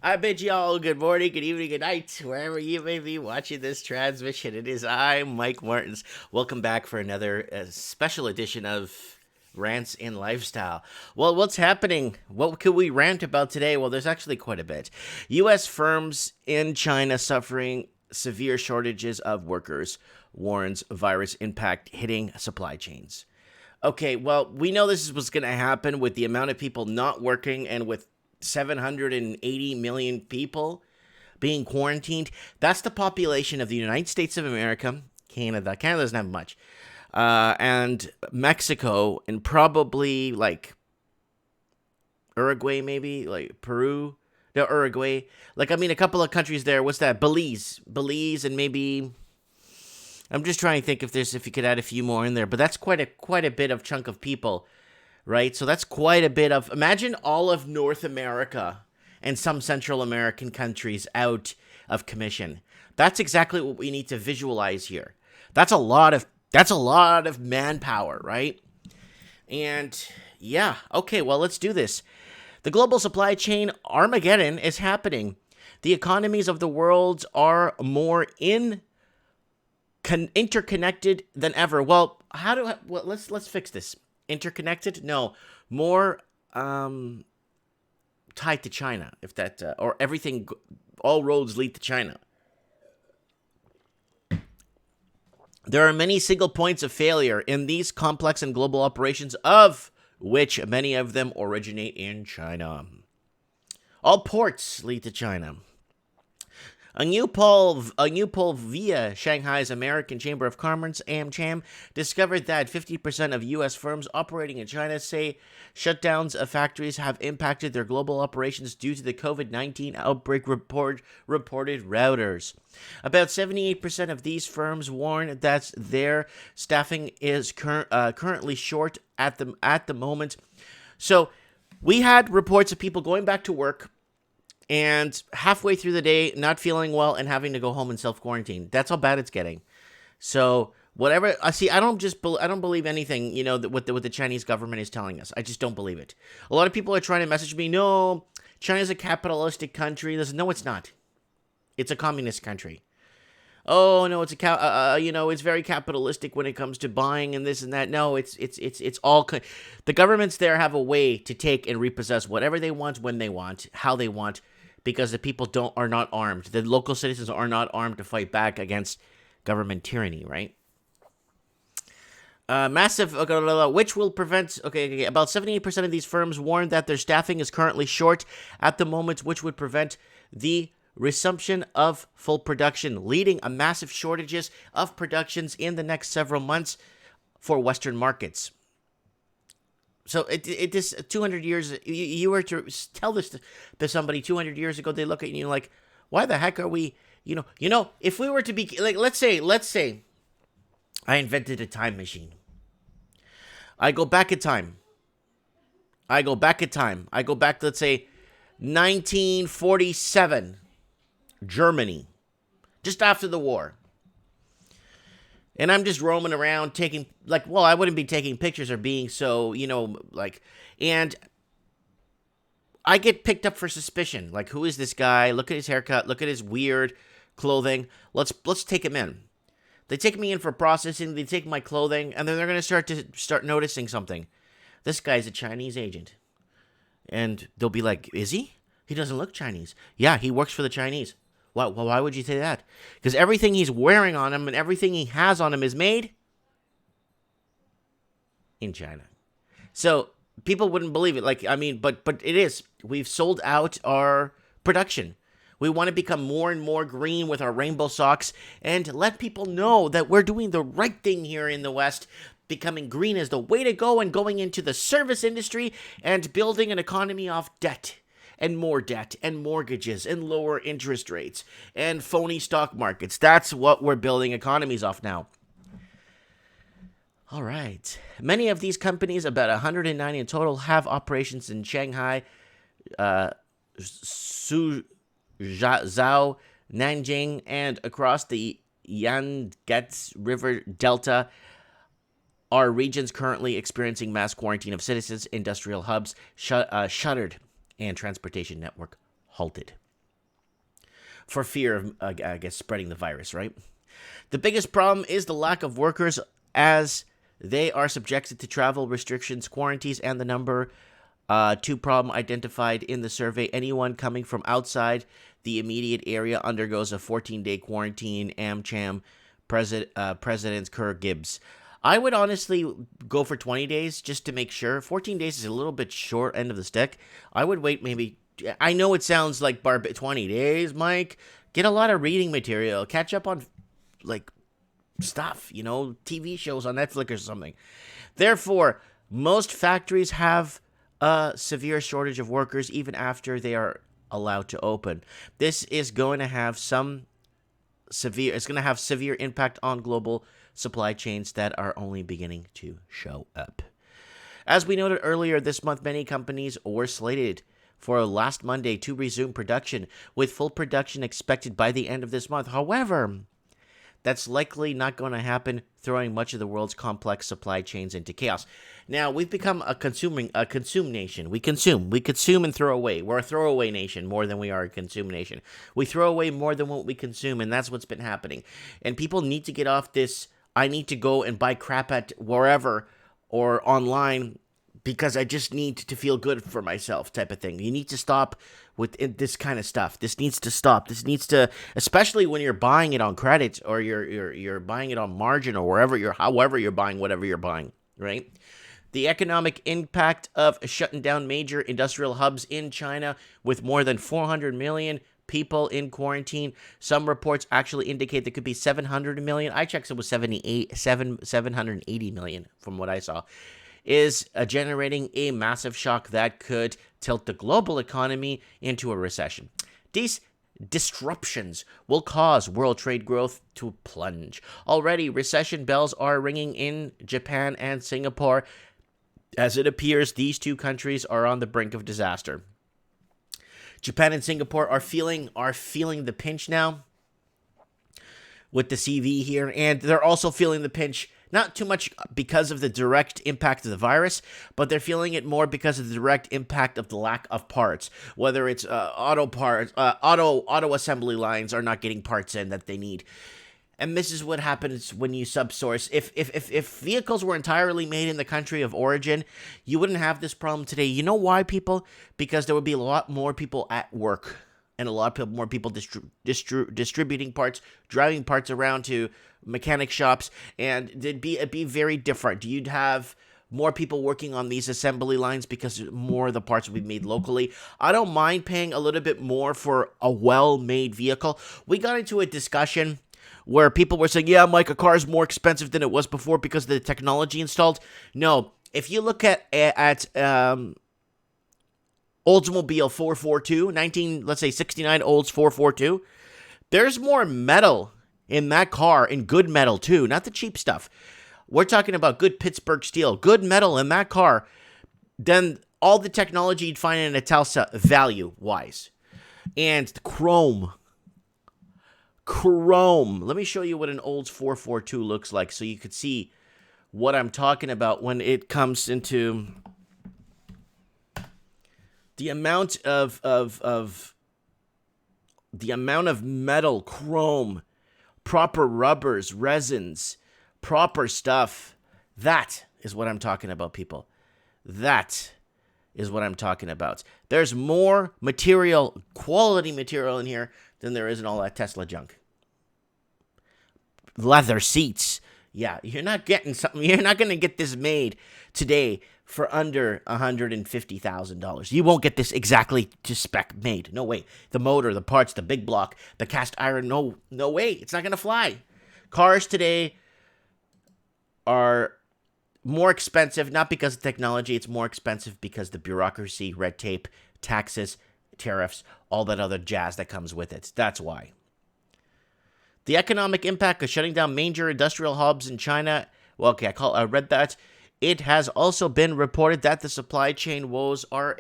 I bid you all good morning, good evening, good night, wherever you may be watching this transmission. It is I, Mike Martins. Welcome back for another special edition of Rants in Lifestyle. Well, what's happening? What could we rant about today? Well, there's actually quite a bit. U.S. firms in China suffering severe shortages of workers, warns virus impact hitting supply chains. Okay, well, we know this is what's going to happen with the amount of people not working and with 780 million people being quarantined. That's the population of the United States of America, Canada. Canada doesn't have much. And Mexico, and probably like Uruguay, maybe like Peru. No, Uruguay. A couple of countries there. What's that? Belize, and maybe. I'm just trying to think if you could add a few more in there, but that's quite a bit of chunk of people, right? So that's quite a bit of. Imagine all of North America and some Central American countries out of commission. That's exactly what we need to visualize here. That's a lot of manpower, right? And yeah, okay, well, let's do this. The global supply chain Armageddon is happening. The economies of the world are more interconnected than ever. Well, let's fix this. Interconnected? No, more tied to China. If that or everything, all roads lead to China. There are many single points of failure in these complex and global operations, of which many of them originate in China. All ports lead to China. A new poll via Shanghai's American Chamber of Commerce, AmCham, discovered that 50% of U.S. firms operating in China say shutdowns of factories have impacted their global operations due to the COVID-19 outbreak, reported Reuters. About 78% of these firms warn that their staffing is currently short at the moment. So we had reports of people going back to work and halfway through the day, not feeling well and having to go home and self-quarantine. That's how bad it's getting. So whatever, I see. I don't believe anything, that what the Chinese government is telling us. I just don't believe it. A lot of people are trying to message me, no, China's a capitalistic country. No, it's not. It's a communist country. Oh no, it's very capitalistic when it comes to buying and this and that. No, it's all. The governments there have a way to take and repossess whatever they want, when they want, how they want, because the people are not armed. The local citizens are not armed to fight back against government tyranny, right? Massive, which will prevent. Okay, about 78% of these firms warn that their staffing is currently short at the moment, which would prevent the resumption of full production, leading a massive shortages of productions in the next several months for Western markets. So it is 200 years. You were to tell this to somebody 200 years ago, they look at you like, why the heck are we? If we were to be like, let's say, I invented a time machine. I go back in time. I go back, let's say, 1947. Germany, just after the war. And I'm just roaming around taking, I wouldn't be taking pictures or being so, and I get picked up for suspicion. Like, who is this guy? Look at his haircut. Look at his weird clothing. Let's take him in. They take me in for processing. They take my clothing, and then they're going to start noticing something. This guy's a Chinese agent. And they'll be like, is he? He doesn't look Chinese. Yeah, he works for the Chinese. Why would you say that? Because everything he's wearing on him and everything he has on him is made in China. So people wouldn't believe it. But it is. We've sold out our production. We want to become more and more green with our rainbow socks and let people know that we're doing the right thing here in the West. Becoming green is the way to go, and going into the service industry and building an economy off debt. And more debt, and mortgages, and lower interest rates, and phony stock markets. That's what we're building economies off now. All right. Many of these companies, about 190 in total, have operations in Shanghai, Suzhou, Nanjing, and across the Yangtze River Delta. Are regions currently experiencing mass quarantine of citizens, industrial hubs shuttered, and transportation network halted. for fear of, I guess, spreading the virus, right? The biggest problem is the lack of workers, as they are subjected to travel restrictions, quarantines, and the number two problem identified in the survey. Anyone coming from outside the immediate area undergoes a 14-day quarantine. AmCham President Kerr Gibbs. I would honestly go for 20 days just to make sure. 14 days is a little bit short end of the stick. I would wait maybe. I know it sounds like 20 days, Mike. Get a lot of reading material. Catch up on like stuff, TV shows on Netflix or something. Therefore, most factories have a severe shortage of workers even after they are allowed to open. This is going to have severe impact on global supply chains that are only beginning to show up. As we noted earlier this month, many companies were slated for last Monday to resume production, with full production expected by the end of this month. However, that's likely not going to happen, throwing much of the world's complex supply chains into chaos. Now, we've become a consume nation. We consume and throw away. We're a throwaway nation more than we are a consume nation. We throw away more than what we consume, and that's what's been happening. And people need to get off this, I need to go and buy crap at wherever or online because I just need to feel good for myself type of thing. You need to stop with this kind of stuff. This needs to stop. This needs to, especially when you're buying it on credit or you're buying it on margin or however you're buying whatever you're buying, right? The economic impact of shutting down major industrial hubs in China with more than 400 million people in quarantine. Some reports actually indicate there could be 700 million. I checked, it was 780 million from what I saw. Is generating a massive shock that could tilt the global economy into a recession. These disruptions will cause world trade growth to plunge. Already, recession bells are ringing in Japan and Singapore, as it appears these two countries are on the brink of disaster. Japan and Singapore are feeling the pinch now with the CV here, and they're also feeling the pinch not too much because of the direct impact of the virus, but they're feeling it more because of the direct impact of the lack of parts. Whether it's auto assembly lines are not getting parts in that they need. And this is what happens when you subsource. If vehicles were entirely made in the country of origin, you wouldn't have this problem today. You know why, people? Because there would be a lot more people at work and a lot more people distributing parts, driving parts around to mechanic shops, and it'd be very different. You'd have more people working on these assembly lines because more of the parts will be made locally. I don't mind paying a little bit more for a well-made vehicle. We got into a discussion where people were saying, yeah, Mike, a car is more expensive than it was before because of the technology installed. No, if you look at Oldsmobile 442, 69 Olds 442, there's more metal in that car, and good metal too, not the cheap stuff. We're talking about good Pittsburgh steel, good metal in that car than all the technology you'd find in a Tesla value-wise. And chrome. Let me show you what an Olds 442 looks like so you could see what I'm talking about when it comes into the amount of metal, chrome, proper rubbers, resins, proper stuff. That is what I'm talking about, people. That is what I'm talking about. There's more material, quality material in here than there is in all that Tesla junk. Leather seats. Yeah, you're not getting something. You're not going to get this made today for under $150,000. You won't get this exactly to spec made. No way. The motor, the parts, the big block, the cast iron. No way. It's not going to fly. Cars today are more expensive, not because of technology. It's more expensive because the bureaucracy, red tape, taxes, tariffs, all that other jazz that comes with it. That's why. The economic impact of shutting down major industrial hubs in China. Well, okay, I read that. It has also been reported that the supply chain woes are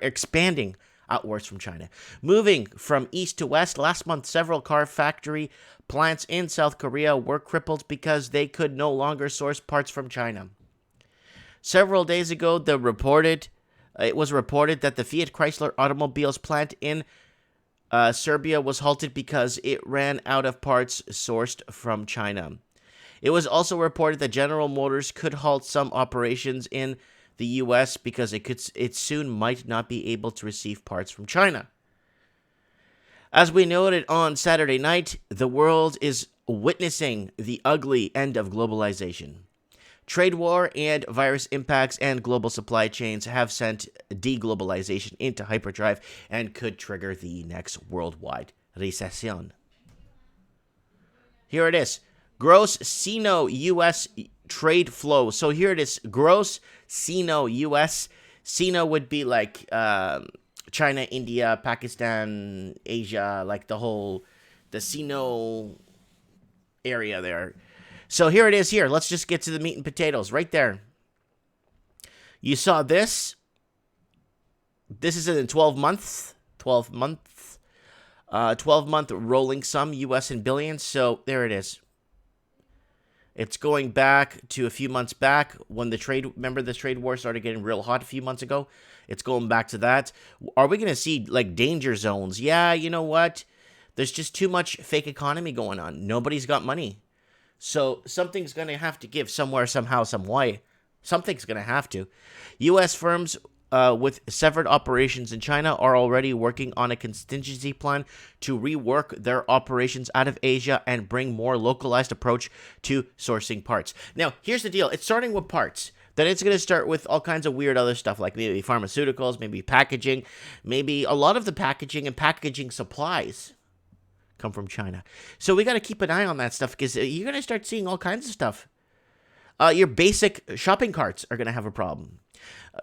expanding outwards from China. Moving from east to west, last month, several car factory plants in South Korea were crippled because they could no longer source parts from China. Several days ago, it was reported that the Fiat Chrysler automobiles plant in Serbia was halted because it ran out of parts sourced from China. It was also reported that General Motors could halt some operations in the U.S. because it soon might not be able to receive parts from China. As we noted on Saturday night, the world is witnessing the ugly end of globalization. Trade war and virus impacts and global supply chains have sent deglobalization into hyperdrive and could trigger the next worldwide recession. Here it is. Gross Sino-US trade flow. So here it is. Gross Sino-US. Sino would be like China, India, Pakistan, Asia, like the Sino area there. So here it is here. Let's just get to the meat and potatoes right there. You saw this. This is in 12 months. 12-month rolling sum, US in billions. So there it is. It's going back to a few months back when the trade war started getting real hot a few months ago. It's going back to that. Are we going to see like danger zones? Yeah, you know what? There's just too much fake economy going on. Nobody's got money. So something's going to have to give somewhere, somehow, some way. Something's going to have to. U.S. firms with severed operations in China are already working on a contingency plan to rework their operations out of Asia and bring more localized approach to sourcing parts. Now, here's the deal. It's starting with parts. Then it's going to start with all kinds of weird other stuff, like maybe pharmaceuticals, maybe packaging, maybe a lot of the packaging and packaging supplies come from China. So we got to keep an eye on that stuff because you're going to start seeing all kinds of stuff. Your basic shopping carts are going to have a problem.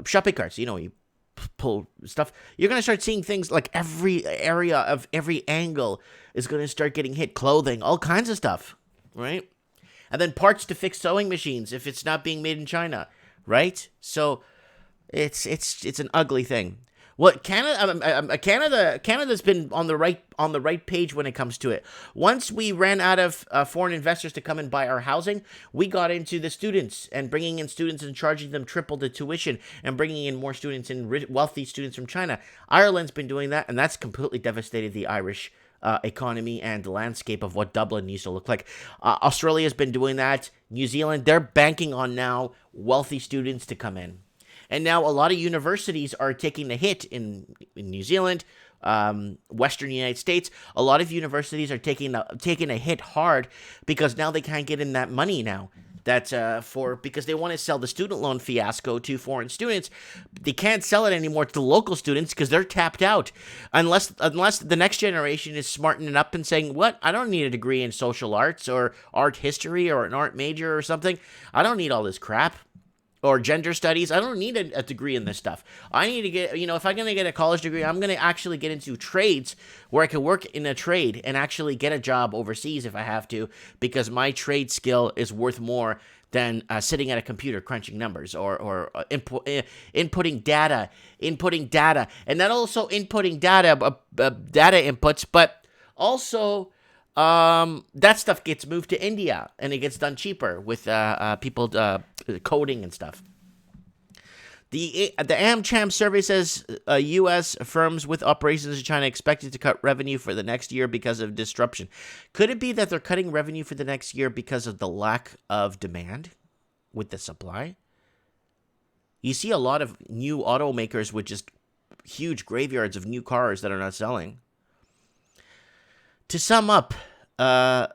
Shopping carts, you pull stuff. You're going to start seeing things like every area of every angle is going to start getting hit. Clothing, all kinds of stuff, right? And then parts to fix sewing machines if it's not being made in China, right? So it's an ugly thing. Well, Canada's been on the right page when it comes to it. Once we ran out of foreign investors to come and buy our housing, we got into the students and bringing in students and charging them triple the tuition and bringing in more students and wealthy students from China. Ireland's been doing that, and that's completely devastated the Irish economy and the landscape of what Dublin needs to look like. Australia's been doing that. New Zealand, they're banking on now wealthy students to come in. And now a lot of universities are taking the hit in New Zealand, Western United States. A lot of universities are taking a hit hard because now they can't get in that money now. Because they want to sell the student loan fiasco to foreign students. They can't sell it anymore to the local students because they're tapped out. Unless the next generation is smartening up and saying, what? I don't need a degree in social arts or art history or an art major or something. I don't need all this crap. Or gender studies. I don't need a degree in this stuff. I need to get, if I'm going to get a college degree, I'm going to actually get into trades where I can work in a trade and actually get a job overseas if I have to, because my trade skill is worth more than sitting at a computer crunching numbers or inputting data, and not also inputting data inputs, but also that stuff gets moved to India and it gets done cheaper with people coding and stuff. The AmCham survey says U.S. firms with operations in China expected to cut revenue for the next year because of disruption. Could it be that they're cutting revenue for the next year because of the lack of demand with the supply? You see a lot of new automakers with just huge graveyards of new cars that are not selling. To sum up, the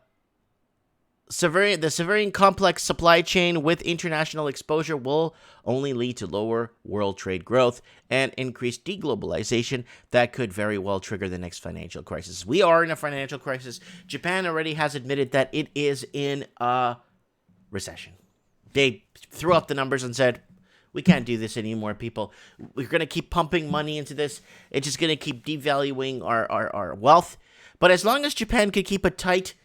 severing complex supply chain with international exposure will only lead to lower world trade growth and increased deglobalization that could very well trigger the next financial crisis. We are in a financial crisis. Japan already has admitted that it is in a recession. They threw up the numbers and said, we can't do this anymore, people. We're going to keep pumping money into this. It's just going to keep devaluing our wealth. But as long as Japan could keep a tight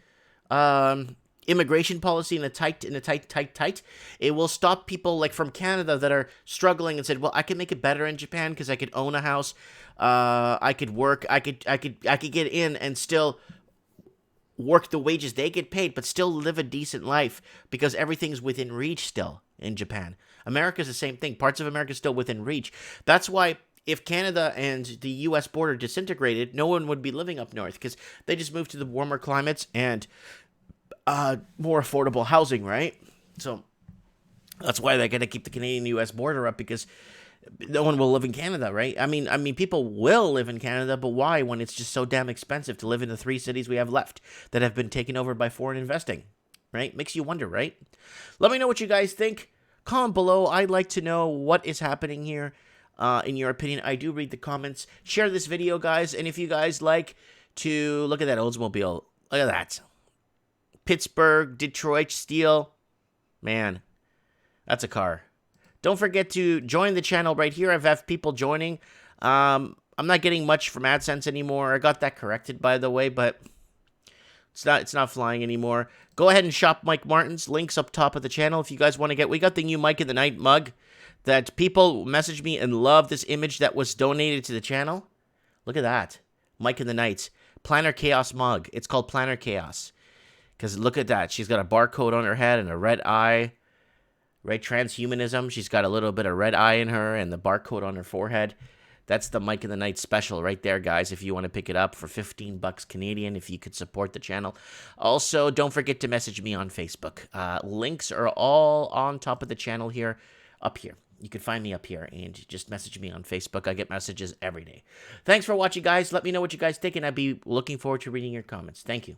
immigration policy and a tight, it will stop people like from Canada that are struggling and said, well, I can make it better in Japan because I could own a house, I could work, I could get in and still work the wages they get paid, but still live a decent life because everything's within reach still in Japan. America's the same thing. Parts of America is still within reach. That's why if Canada and the U.S. border disintegrated, no one would be living up north because they just moved to the warmer climates and more affordable housing, right? So that's why they're going to keep the Canadian-U.S. border up, because no one will live in Canada, right? I mean, people will live in Canada, but why when it's just so damn expensive to live in the 3 cities we have left that have been taken over by foreign investing, right? Makes you wonder, right? Let me know what you guys think. Comment below. I'd like to know what is happening here. In your opinion, I do read the comments. Share this video, guys, and if you guys like to look at that Oldsmobile, look at that. Pittsburgh, Detroit Steel. Man, that's a car. Don't forget to join the channel right here. I've had people joining. I'm not getting much from AdSense anymore. I got that corrected, by the way, but it's not flying anymore. Go ahead and shop Mike Martin's. Links up top of the channel if you guys want to get. We got the new Mike in the Night mug that people messaged me and love this image that was donated to the channel. Look at that. Mike in the Night. Planner Chaos mug. It's called Planner Chaos. Because look at that. She's got a barcode on her head and a red eye. Right? Transhumanism. She's got a little bit of red eye in her and the barcode on her forehead. That's the Mike in the Night special right there, guys, if you want to pick it up for 15 bucks Canadian, if you could support the channel. Also, don't forget to message me on Facebook. Links are all on top of the channel here, up here. You can find me up here and just message me on Facebook. I get messages every day. Thanks for watching, guys. Let me know what you guys think, and I'd be looking forward to reading your comments. Thank you.